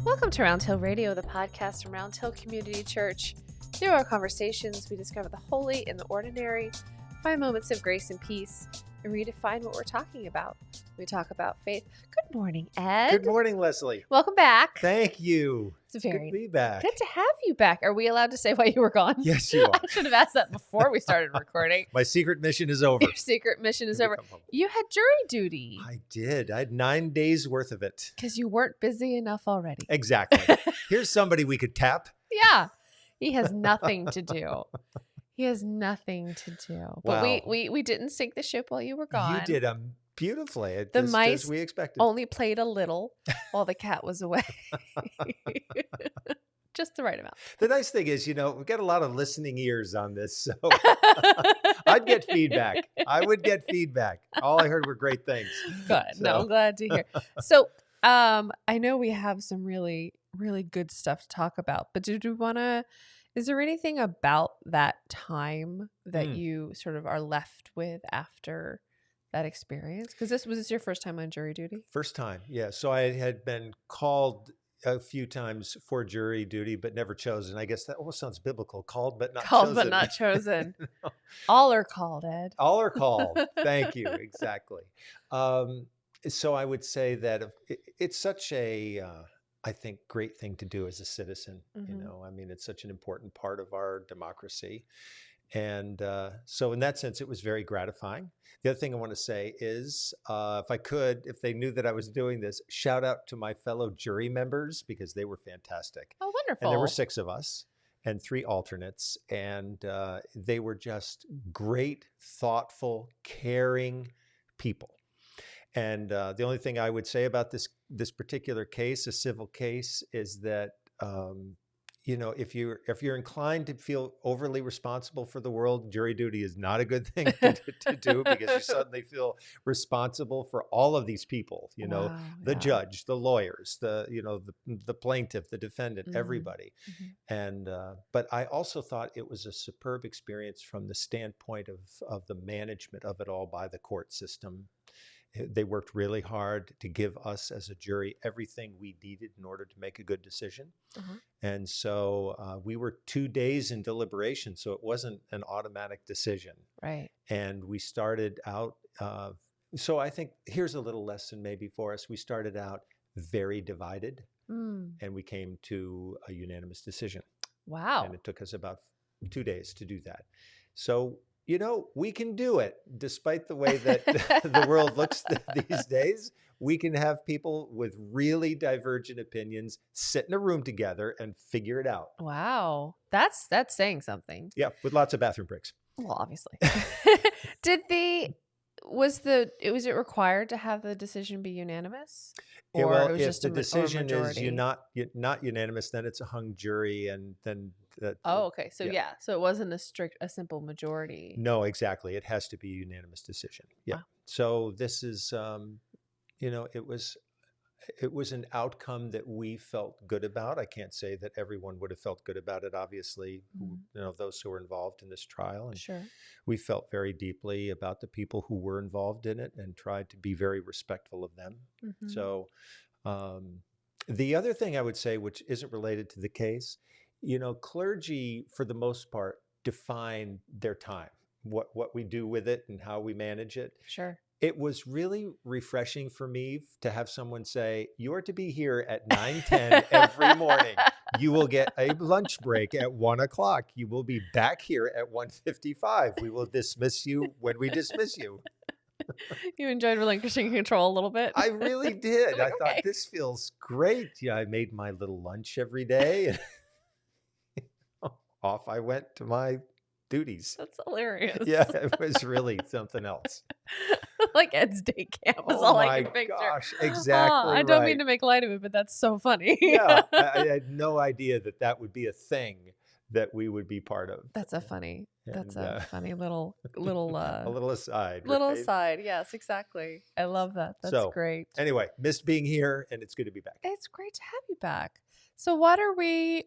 Welcome to Round Hill Radio, the podcast from Round Hill Community Church. Through our conversations, we discover the holy in the ordinary, find moments of grace and peace, and redefine what we're talking about. We talk about faith. Good morning, Ed. Good morning, Leslie. Welcome back. Thank you. It's Good to be back. good to have you back. Are we allowed to say why you were gone? Yes, you are. I should have asked that before we started recording. My secret mission is over. Your secret mission is over. You had jury duty. I did. I had 9 days worth of it. Because you weren't busy enough already. Exactly. Here's somebody we could tap. Yeah. He has nothing to do. He has nothing to do. But Wow. we didn't sink the ship while you were gone. You did beautifully. The Just mice as we expected. only played a little while the cat was away. Just the right amount. The nice thing is, we've got a lot of listening ears on this. So I'd get feedback. I would get feedback. All I heard were great things. Good. So. No, I'm glad to hear. So I know we have some really, really good stuff to talk about, but is there anything about that time that you sort of are left with after that experience? Because was this your first time on jury duty? First time, yeah. So I had been called a few times for jury duty, but never chosen. I guess that almost sounds biblical. Called, but not chosen. Called, but not chosen. No. All are called, Ed. All are called. Thank you. Exactly. So I would say that it's such a, I think, great thing to do as a citizen. Mm-hmm. It's such an important part of our democracy. And so in that sense, it was very gratifying. The other thing I want to say is, if they knew that I was doing this, shout out to my fellow jury members because they were fantastic. Oh, wonderful. And there were 6 of us and 3 alternates. And they were just great, thoughtful, caring people. And the only thing I would say about this particular case, a civil case, is that if you're inclined to feel overly responsible for the world, jury duty is not a good thing to do because you suddenly feel responsible for all of these people. Wow, the yeah. judge, the lawyers, the plaintiff, the defendant, Mm-hmm. everybody. Mm-hmm. And but I also thought it was a superb experience from the standpoint of the management of it all by the court system. They worked really hard to give us as a jury everything we needed in order to make a good decision. Uh-huh. And so we were 2 days in deliberation, so it wasn't an automatic decision. Right. And we started out, so I think here's a little lesson maybe for us. We started out very divided and we came to a unanimous decision. Wow. And it took us about 2 days to do that. So we can do it despite the way that the world looks these days. We can have people with really divergent opinions sit in a room together and figure it out. Wow. That's saying something. Yeah, with lots of bathroom breaks. Well, obviously. Was it required to have the decision be unanimous? Yeah, Or well, it was if just the a decision is majority? not unanimous, then it's a hung jury, and then that. Oh, okay. So yeah. yeah. So it wasn't a simple majority. No, exactly. It has to be a unanimous decision. Yeah. Wow. So this is, it was an outcome that we felt good about. I can't say that everyone would have felt good about it, obviously, those who were involved in this trial. And Sure. we felt very deeply about the people who were involved in it and tried to be very respectful of them. Mm-hmm. So the other thing I would say, which isn't related to the case, clergy, for the most part, define their time, what we do with it and how we manage it. Sure. It was really refreshing for me to have someone say, you are to be here at 9:10 every morning. You will get a lunch break at 1:00. You will be back here at 1:55. We will dismiss you when we dismiss you. You enjoyed relinquishing control a little bit? I really did. Like, I thought, this feels great. Yeah, I made my little lunch every day. And off I went to my duties. That's hilarious. Yeah, it was really something else. Like Ed's day camp is Oh all I my can picture. gosh, exactly. I don't right. mean to make light of it, but that's so funny. Yeah, I had no idea that would be a thing that we would be part of. That's a funny little a little aside. little right? aside. Yes, exactly. I love that. That's great. Anyway, missed being here, and it's good to be back. It's great to have you back. So what are we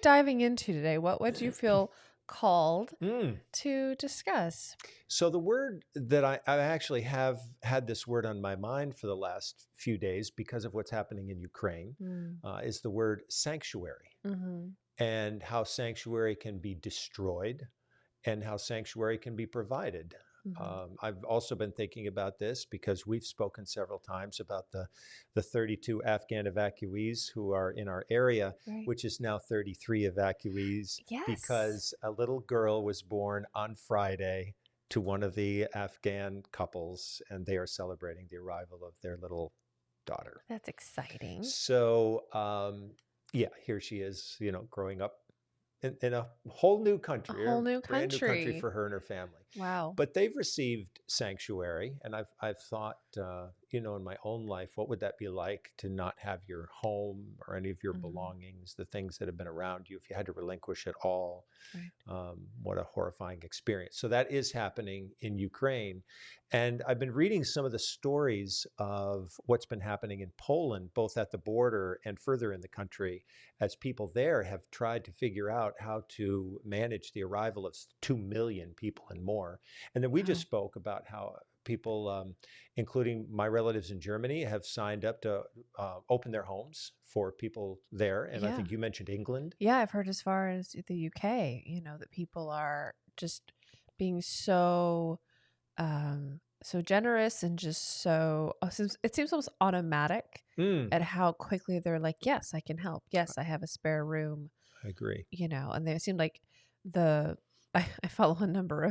diving into today? What do you feel called Mm. to discuss? So the word that I actually have had this word on my mind for the last few days because of what's happening in Ukraine Mm. is the word sanctuary, Mm-hmm. and how sanctuary can be destroyed and how sanctuary can be provided. Mm-hmm. I've also been thinking about this because we've spoken several times about the 32 Afghan evacuees who are in our area, Right. which is now 33 evacuees Yes. because a little girl was born on Friday to one of the Afghan couples, and they are celebrating the arrival of their little daughter. That's exciting. So, yeah, here she is, growing up in a whole new A country, whole a new brand new country country. for her and her family. Wow. But they've received sanctuary, and I've thought, in my own life, what would that be like to not have your home or any of your Mm-hmm. belongings, the things that have been around you, if you had to relinquish it all? Right. What a horrifying experience. So that is happening in Ukraine. And I've been reading some of the stories of what's been happening in Poland, both at the border and further in the country, as people there have tried to figure out how to manage the arrival of 2 million people and more. And then we just Wow. spoke about how people, including my relatives in Germany, have signed up to open their homes for people there. And I Yeah. think you mentioned England. Yeah, I've heard as far as the UK, that people are just being so generous and just so it seems almost automatic Mm, at how quickly they're like, yes, I can help. Yes, I have a spare room, I agree. and they seem like the I follow a number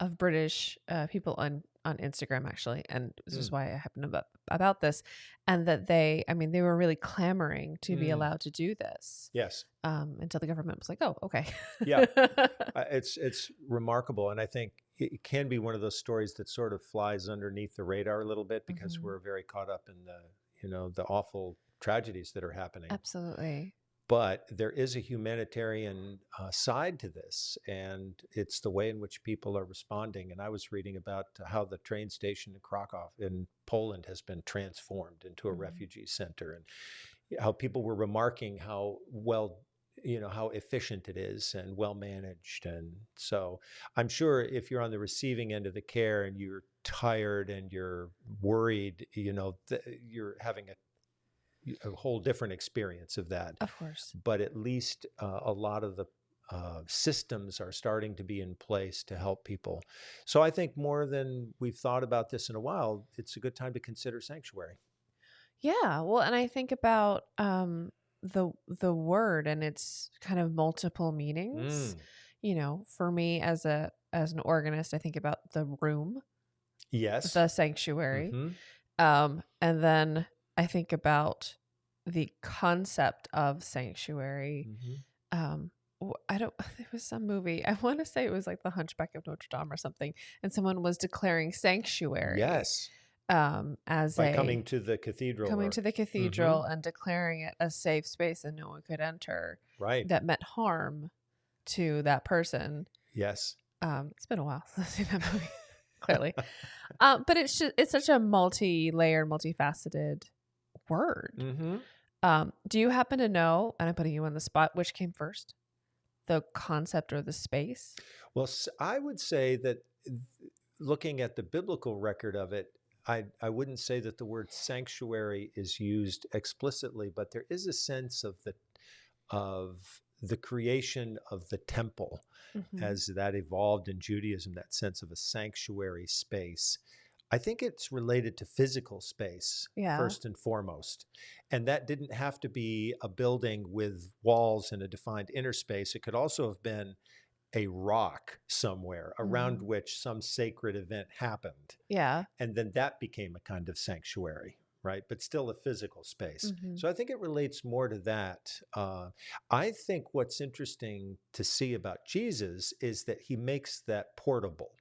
of British people on Instagram actually, and this is Mm, why I happen to know about this, and that they were really clamoring to be mm, allowed to do this, yes. until the government was like, oh, okay. Yeah. It's remarkable, and I think it can be one of those stories that sort of flies underneath the radar a little bit because Hmm. we're very caught up in the awful tragedies that are happening. Absolutely. But there is a humanitarian side to this, and it's the way in which people are responding. And I was reading about how the train station in Krakow in Poland has been transformed into a Hmm. refugee center, and how people were remarking how well, how efficient it is and well managed. And so I'm sure if you're on the receiving end of the care and you're tired and you're worried, you're having a whole different experience of that. Of course. But at least a lot of the systems are starting to be in place to help people. So I think more than we've thought about this in a while, it's a good time to consider sanctuary. Yeah. Well, and I think about the word and its kind of multiple meanings. Mm, For me as an organist, I think about the room, yes. the sanctuary. Mm-hmm. And then I think about the concept of sanctuary. Mm-hmm. I don't, it was some movie. I want to say it was like The Hunchback of Notre Dame or something. And someone was declaring sanctuary Yes. as By coming to the cathedral coming or to the mm-hmm. cathedral and declaring it a safe space and no one could enter Right. that meant harm to that person. Yes. It's been a while since I've seen that movie, clearly. But it's such a multi-layered, multifaceted word. Mm-hmm. Do you happen to know, and I'm putting you on the spot, which came first? The concept or the space? Well, I would say that looking at the biblical record of it, I wouldn't say that the word sanctuary is used explicitly, but there is a sense of the creation of the temple Mm-hmm. as that evolved in Judaism, that sense of a sanctuary space. I think it's related to physical space Yeah. first and foremost. And that didn't have to be a building with walls and a defined inner space. It could also have been a rock somewhere around Mm-hmm. which some sacred event happened. Yeah. And then that became a kind of sanctuary, right? But still a physical space. Mm-hmm. So I think it relates more to that. I think what's interesting to see about Jesus is that he makes that portable.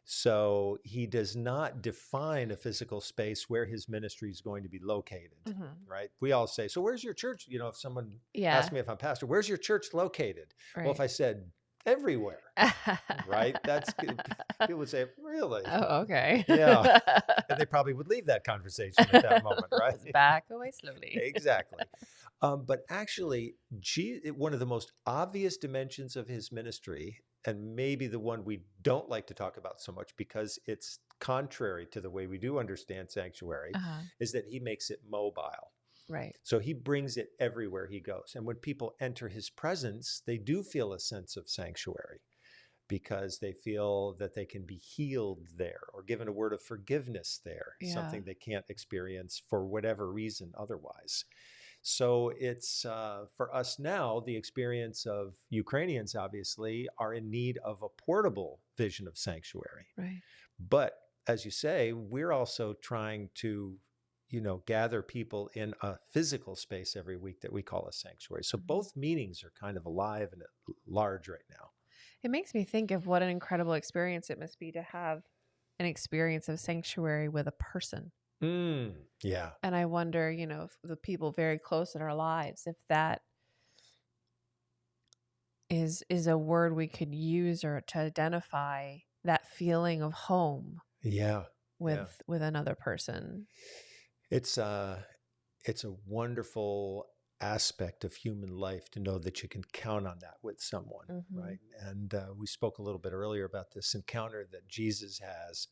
So he does not define a physical space where his ministry is going to be located, Mm-hmm. right? We all say, so where's your church? If someone Yeah. asks me if I'm pastor, where's your church located? Right. Well, if I said everywhere, right? People would say, really? Oh, okay. Yeah. And they probably would leave that conversation at that moment, right? Back away slowly. Exactly. But actually, one of the most obvious dimensions of his ministry, and maybe the one we don't like to talk about so much because it's contrary to the way we do understand sanctuary, Uh-huh. is that he makes it mobile. Right. So he brings it everywhere he goes. And when people enter his presence, they do feel a sense of sanctuary because they feel that they can be healed there or given a word of forgiveness there, Yeah. something they can't experience for whatever reason otherwise. So it's for us now, the experience of Ukrainians obviously are in need of a portable vision of sanctuary. Right. But as you say, we're also trying to, gather people in a physical space every week that we call a sanctuary. So both meanings are kind of alive and at large right now. It makes me think of what an incredible experience it must be to have an experience of sanctuary with a person. Yeah. And I wonder, if the people very close in our lives, if that is a word we could use or to identify that feeling of home Yeah. with another person. It's a wonderful aspect of human life to know that you can count on that with someone, right? And we spoke a little bit earlier about this encounter that Jesus has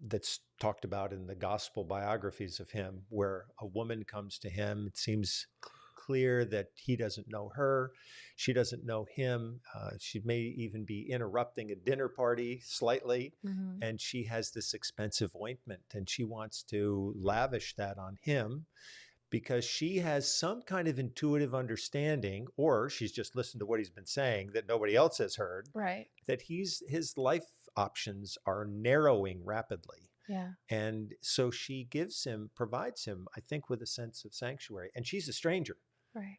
that's talked about in the gospel biographies of him, where a woman comes to him. It seems clear that he doesn't know her. She doesn't know him. She may even be interrupting a dinner party slightly. And she has this expensive ointment and she wants to lavish that on him because she has some kind of intuitive understanding, or she's just listened to what he's been saying that nobody else has heard, right? that his life options are narrowing rapidly. Yeah. And so she provides him, I think, with a sense of sanctuary. And she's a stranger.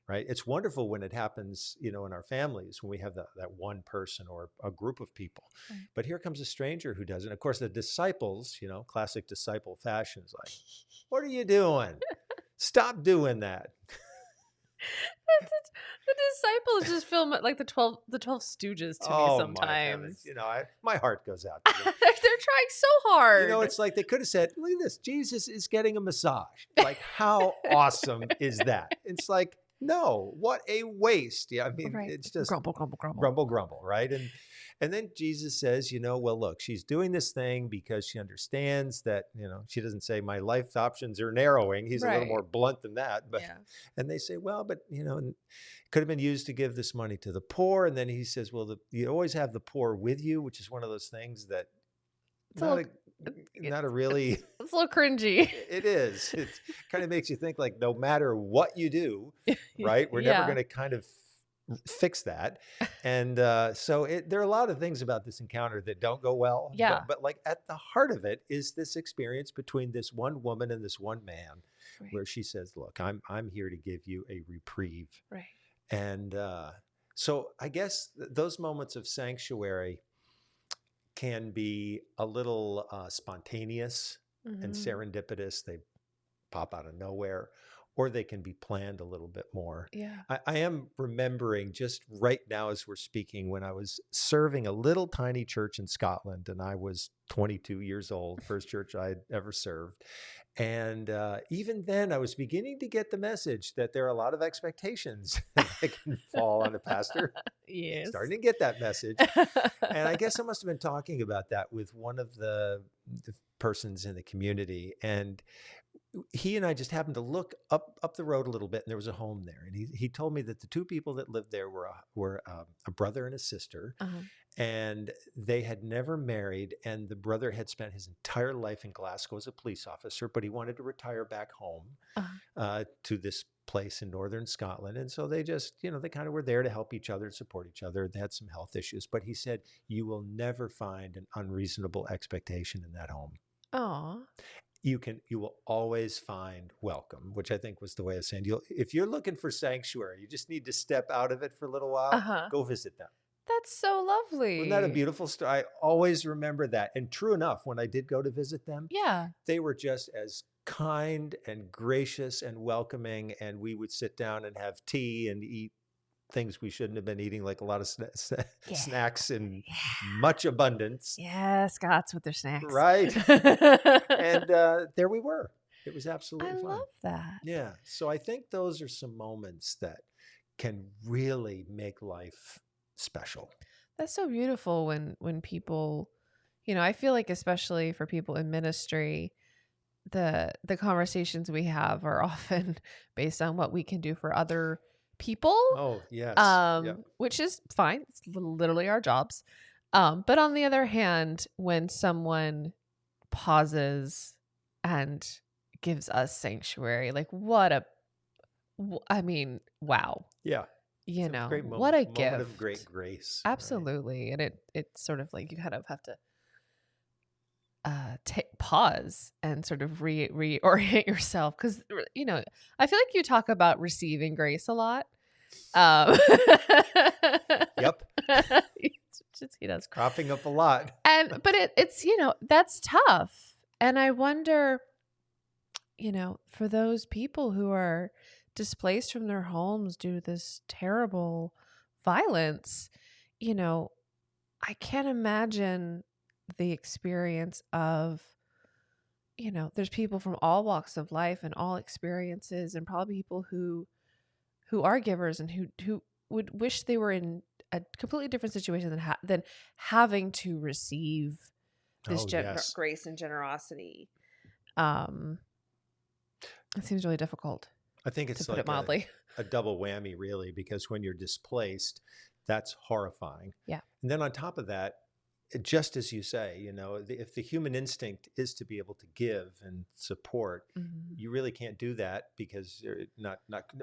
Right. It's wonderful when it happens, in our families, when we have that one person or a group of people. Right. But here comes a stranger who does it. And of course, the disciples, classic disciple fashion is like, what are you doing? Stop doing that. The disciples just feel like the 12 Stooges to me sometimes. My heart goes out to them. They're trying so hard. It's like they could have said, look at this, Jesus is getting a massage. Like, how awesome is that? It's like, no, what a waste. Yeah, I mean, right. It's just grumble, grumble, grumble. Grumble, grumble, right? And then Jesus says, well, look, she's doing this thing because she understands that, she doesn't say my life options are narrowing. He's a little more blunt than that. But and they say, well, but, it could have been used to give this money to the poor. And then he says, well, you always have the poor with you, which is one of those things that it's a really... It's a little cringy. It is. It kind of makes you think like no matter what you do, right, we're never going to kind of fix that. And so there are a lot of things about this encounter that don't go well. Yeah. But like at the heart of it is this experience between this one woman and this one man, where she says, look, I'm here to give you a reprieve. Right. And so I guess those moments of sanctuary can be a little spontaneous and serendipitous. They pop out of nowhere, or they can be planned a little bit more. Yeah. I am remembering just right now as we're speaking, when I was serving a little tiny church in Scotland, and I was 22 years old, first church I'd ever served. And even then I was beginning to get the message that there are a lot of expectations that can fall on a pastor. Yes. Starting to get that message. And I guess I must have been talking about that with one of the persons in the community. And he and I just happened to look up the road a little bit, and there was a home there. And he told me that the two people that lived there were a brother and a sister, and they had never married. And the brother had spent his entire life in Glasgow as a police officer, but he wanted to retire back home to this place in northern Scotland. And so they just, they kind of were there to help each other and support each other. They had some health issues, but he said, you will never find an unreasonable expectation in that home. Aw. You will always find welcome, which I think was the way of saying, if you're looking for sanctuary, you just need to step out of it for a little while, go visit them. That's so lovely. Isn't that a beautiful story? I always remember that. And true enough, when I did go to visit them, they were just as kind and gracious and welcoming. And we would sit down and have tea and eat things we shouldn't have been eating, like a lot of snacks in much abundance. Yeah, Scots with their snacks. Right. And there we were. It was I absolutely fine. love that. Yeah. So I think those are some moments that can really make life special. That's so beautiful when people, I feel like especially for people in ministry, the conversations we have are often based on what we can do for other people, Oh, yes. Yep. which is fine. It's literally our jobs. But on the other hand, when someone pauses and gives us sanctuary, like I mean, wow, Yeah. It's a great what a moment of great gift. grace, right? Absolutely. And it's sort of like you kind of have to pause and sort of reorient yourself because I feel like you talk about receiving grace a lot. um Yep. he does. It's cropping up a lot. But it's that's tough, and I wonder, for those people who are displaced from their homes due to this terrible violence, I can't imagine the experience of, there's people from all walks of life and all experiences, and probably people who are givers and who would wish they were in a completely different situation than having to receive this Oh, yes. grace and generosity. Um, it seems really difficult, I think to it's put it like mildly. a double whammy, really, because when you're displaced, that's horrifying. Yeah. And then on top of that, just as you say, if the human instinct is to be able to give and support, Mhm. you really can't do that because you're not,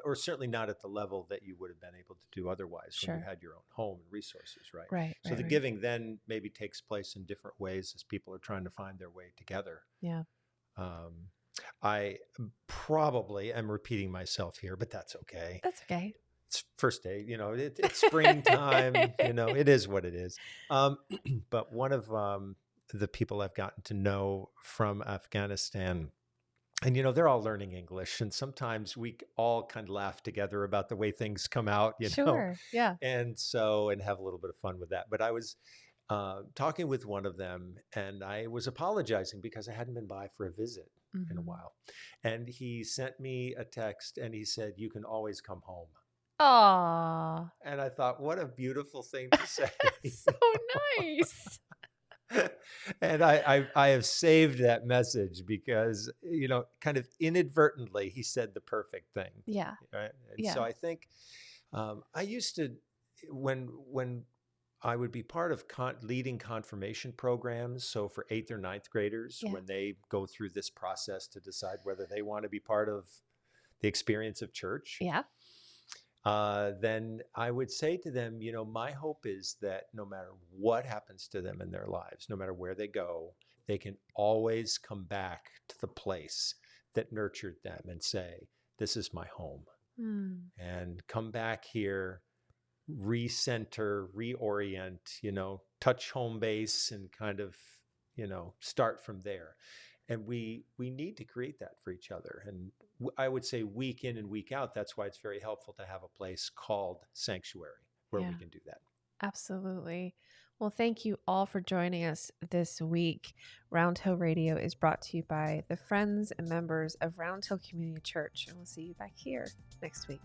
or certainly not at the level that you would have been able to do otherwise when you Sure. had your own home and resources, right? Right. So Right. the Right. giving then maybe takes place in different ways as people are trying to find their way together. Yeah. Um, I probably am repeating myself here, but that's okay. That's okay. It's first day, it's springtime, it is what it is. But one of the people I've gotten to know from Afghanistan, and they're all learning English, and sometimes we all kind of laugh together about the way things come out, Sure. Yeah. and have a little bit of fun with that. But I was talking with one of them, and I was apologizing because I hadn't been by for a visit in a Mhm. while, and he sent me a text, and he said, "You can always come home." Aw. And I thought, what a beautiful thing to say. So nice. And I have saved that message because, kind of inadvertently, he said the perfect thing. Yeah. Right. And so Yeah. I think I used to, when I would be part of leading confirmation programs. So for 8th or 9th graders, Yeah. when they go through this process to decide whether they want to be part of the experience of church, Yeah. then I would say to them, my hope is that no matter what happens to them in their lives, no matter where they go, they can always come back to the place that nurtured them and say, this is my home. And come back here, recenter, reorient, touch home base and kind of, start from there. And we need to create that for each other. And I would say week in and week out, that's why it's very helpful to have a place called Sanctuary where we can do that. Absolutely. Well, thank you all for joining us this week. Round Hill Radio is brought to you by the friends and members of Round Hill Community Church, and we'll see you back here next week.